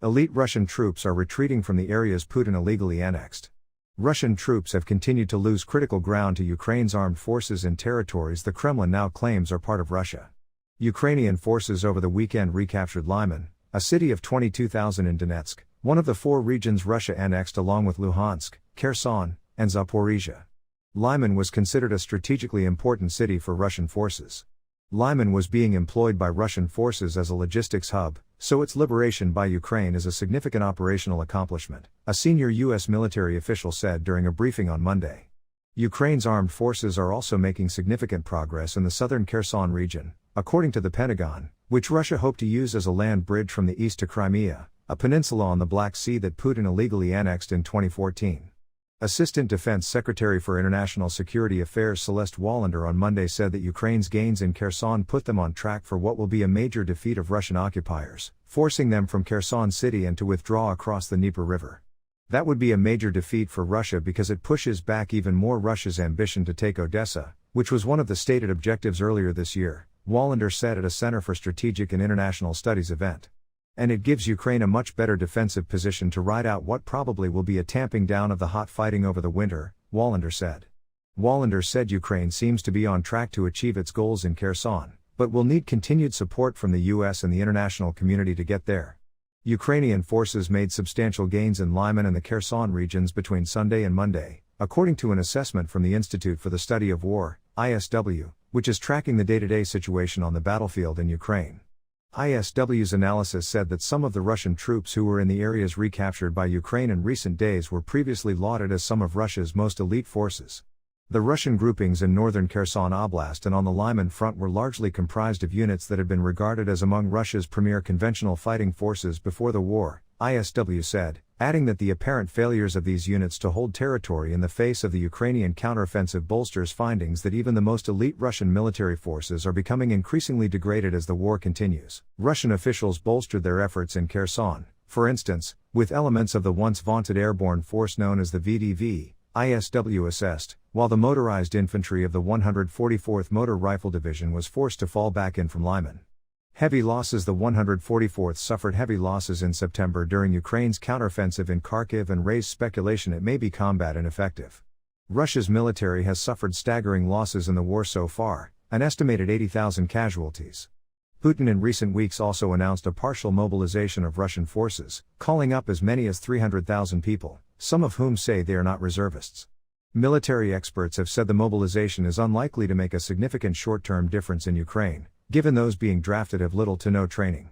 Elite Russian troops are retreating from the areas Putin illegally annexed. Russian troops have continued to lose critical ground to Ukraine's armed forces in territories the Kremlin now claims are part of Russia. Ukrainian forces over the weekend recaptured Lyman, a city of 22,000 in Donetsk, one of the 4 regions Russia annexed along with Luhansk, Kherson, and Zaporizhzhia. Lyman was considered a strategically important city for Russian forces. Lyman was being employed by Russian forces as a logistics hub, so its liberation by Ukraine is a significant operational accomplishment, a senior U.S. military official said during a briefing on Monday. Ukraine's armed forces are also making significant progress in the southern Kherson region, according to the Pentagon, which Russia hoped to use as a land bridge from the east to Crimea, a peninsula on the Black Sea that Putin illegally annexed in 2014. Assistant Defense Secretary for International Security Affairs Celeste Wallander on Monday said that Ukraine's gains in Kherson put them on track for what will be a major defeat of Russian occupiers, forcing them from Kherson city and to withdraw across the Dnieper River. That would be a major defeat for Russia because it pushes back even more Russia's ambition to take Odessa, which was one of the stated objectives earlier this year, Wallander said at a Center for Strategic and International Studies event. And it gives Ukraine a much better defensive position to ride out what probably will be a tamping down of the hot fighting over the winter, Wallander said. Wallander said Ukraine seems to be on track to achieve its goals in Kherson, but will need continued support from the US and the international community to get there. Ukrainian forces made substantial gains in Lyman and the Kherson regions between Sunday and Monday, according to an assessment from the Institute for the Study of War, ISW, which is tracking the day-to-day situation on the battlefield in Ukraine. ISW's analysis said that some of the Russian troops who were in the areas recaptured by Ukraine in recent days were previously lauded as some of Russia's most elite forces. The Russian groupings in northern Kherson Oblast and on the Lyman front were largely comprised of units that had been regarded as among Russia's premier conventional fighting forces before the war, ISW said, adding that the apparent failures of these units to hold territory in the face of the Ukrainian counteroffensive bolsters findings that even the most elite Russian military forces are becoming increasingly degraded as the war continues. Russian officials bolstered their efforts in Kherson, for instance, with elements of the once vaunted airborne force known as the VDV, ISW assessed, while the motorized infantry of the 144th Motor Rifle Division was forced to fall back in from Lyman. Heavy losses. The 144th suffered heavy losses in September during Ukraine's counteroffensive in Kharkiv and raised speculation it may be combat ineffective. Russia's military has suffered staggering losses in the war so far, an estimated 80,000 casualties. Putin in recent weeks also announced a partial mobilization of Russian forces, calling up as many as 300,000 people, some of whom say they are not reservists. Military experts have said the mobilization is unlikely to make a significant short-term difference in Ukraine, given those being drafted have little to no training.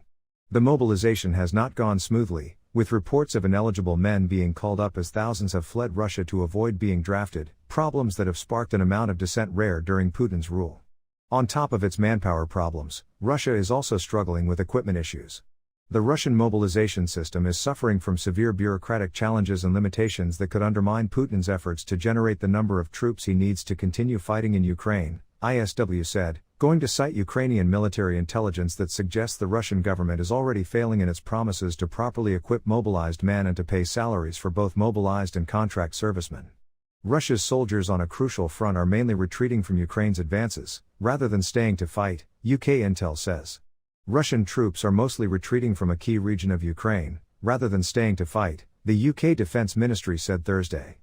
The mobilization has not gone smoothly, with reports of ineligible men being called up as thousands have fled Russia to avoid being drafted, problems that have sparked an amount of dissent rare during Putin's rule. On top of its manpower problems, Russia is also struggling with equipment issues. The Russian mobilization system is suffering from severe bureaucratic challenges and limitations that could undermine Putin's efforts to generate the number of troops he needs to continue fighting in Ukraine, ISW said, going to cite Ukrainian military intelligence that suggests the Russian government is already failing in its promises to properly equip mobilized men and to pay salaries for both mobilized and contract servicemen. Russia's soldiers on a crucial front are mainly retreating from Ukraine's advances, rather than staying to fight, UK intel says. Russian troops are mostly retreating from a key region of Ukraine, rather than staying to fight, the UK Defense Ministry said Thursday.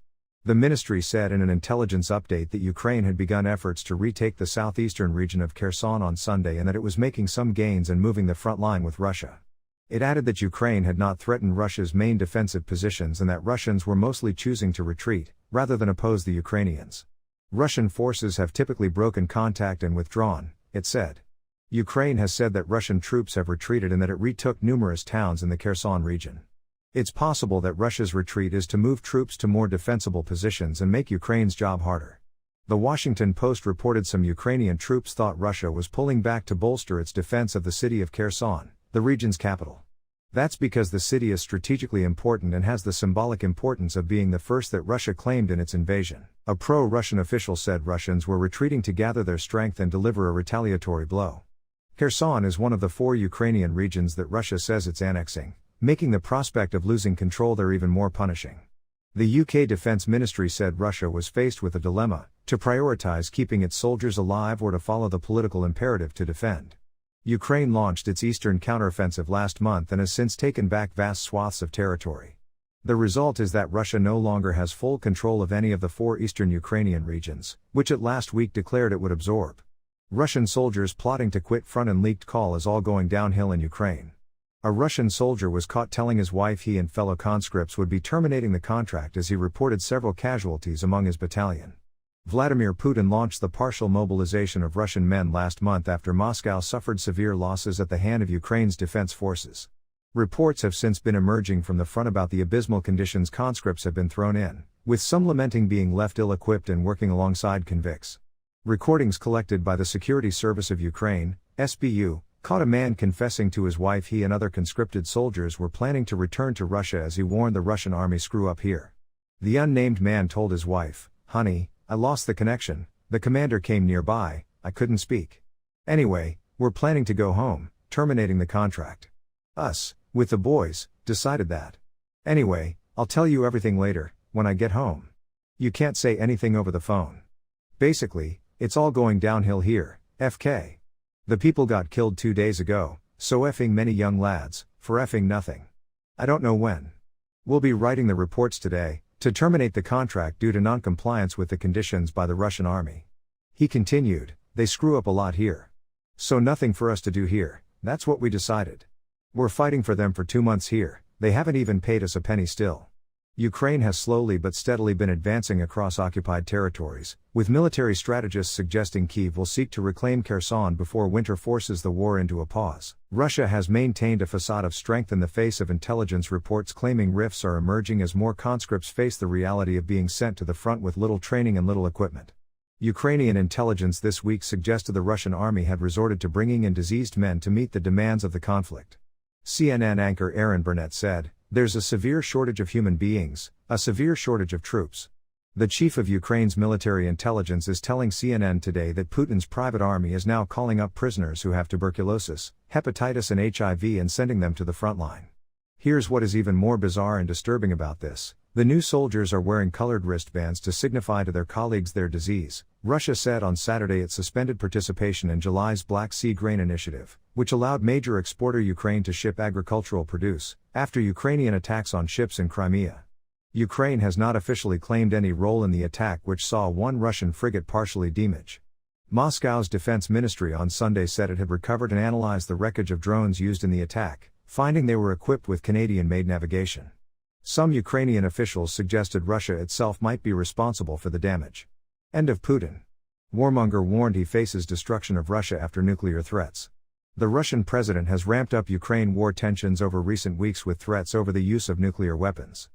The ministry said in an intelligence update that Ukraine had begun efforts to retake the southeastern region of Kherson on Sunday and that it was making some gains and moving the front line with Russia. It added that Ukraine had not threatened Russia's main defensive positions and that Russians were mostly choosing to retreat, rather than oppose the Ukrainians. Russian forces have typically broken contact and withdrawn, it said. Ukraine has said that Russian troops have retreated and that it retook numerous towns in the Kherson region. It's possible that Russia's retreat is to move troops to more defensible positions and make Ukraine's job harder. The Washington Post reported some Ukrainian troops thought Russia was pulling back to bolster its defense of the city of Kherson, the region's capital. That's because the city is strategically important and has the symbolic importance of being the first that Russia claimed in its invasion. A pro-Russian official said Russians were retreating to gather their strength and deliver a retaliatory blow. Kherson is one of the 4 Ukrainian regions that Russia says it's annexing, making the prospect of losing control there even more punishing. The UK Defense Ministry said Russia was faced with a dilemma, to prioritize keeping its soldiers alive or to follow the political imperative to defend. Ukraine launched its eastern counteroffensive last month and has since taken back vast swaths of territory. The result is that Russia no longer has full control of any of the 4 eastern Ukrainian regions, which it last week declared it would absorb. Russian soldiers plotting to quit front and leaked call is all going downhill in Ukraine. A Russian soldier was caught telling his wife he and fellow conscripts would be terminating the contract as he reported several casualties among his battalion. Vladimir Putin launched the partial mobilization of Russian men last month after Moscow suffered severe losses at the hand of Ukraine's defense forces. Reports have since been emerging from the front about the abysmal conditions conscripts have been thrown in, with some lamenting being left ill-equipped and working alongside convicts. Recordings collected by the Security Service of Ukraine, SBU, caught a man confessing to his wife he and other conscripted soldiers were planning to return to Russia as he warned the Russian army screw up here. The unnamed man told his wife, "Honey, I lost the connection, the commander came nearby, I couldn't speak. Anyway, we're planning to go home, terminating the contract. Us, with the boys, decided that. Anyway, I'll tell you everything later, when I get home. You can't say anything over the phone. Basically, it's all going downhill here, FK. The people got killed 2 days ago, so effing many young lads, for effing nothing. I don't know when. We'll be writing the reports today, to terminate the contract due to non-compliance with the conditions by the Russian army." He continued, "They screw up a lot here. So nothing for us to do here, that's what we decided. We're fighting for them for 2 months here, they haven't even paid us a penny still." Ukraine has slowly but steadily been advancing across occupied territories, with military strategists suggesting Kyiv will seek to reclaim Kherson before winter forces the war into a pause. Russia has maintained a facade of strength in the face of intelligence reports claiming rifts are emerging as more conscripts face the reality of being sent to the front with little training and little equipment. Ukrainian intelligence this week suggested the Russian army had resorted to bringing in diseased men to meet the demands of the conflict. CNN anchor Aaron Burnett said, "There's a severe shortage of human beings, a severe shortage of troops." The chief of Ukraine's military intelligence is telling CNN today that Putin's private army is now calling up prisoners who have tuberculosis, hepatitis and HIV and sending them to the front line. Here's what is even more bizarre and disturbing about this. The new soldiers are wearing colored wristbands to signify to their colleagues their disease. Russia said on Saturday it suspended participation in July's Black Sea Grain Initiative, which allowed major exporter Ukraine to ship agricultural produce, after Ukrainian attacks on ships in Crimea. Ukraine has not officially claimed any role in the attack, which saw one Russian frigate partially damaged. Moscow's defense ministry on Sunday said it had recovered and analyzed the wreckage of drones used in the attack, finding they were equipped with Canadian-made navigation. Some Ukrainian officials suggested Russia itself might be responsible for the damage. End of Putin. Warmonger warned he faces destruction of Russia after nuclear threats. The Russian president has ramped up Ukraine war tensions over recent weeks with threats over the use of nuclear weapons.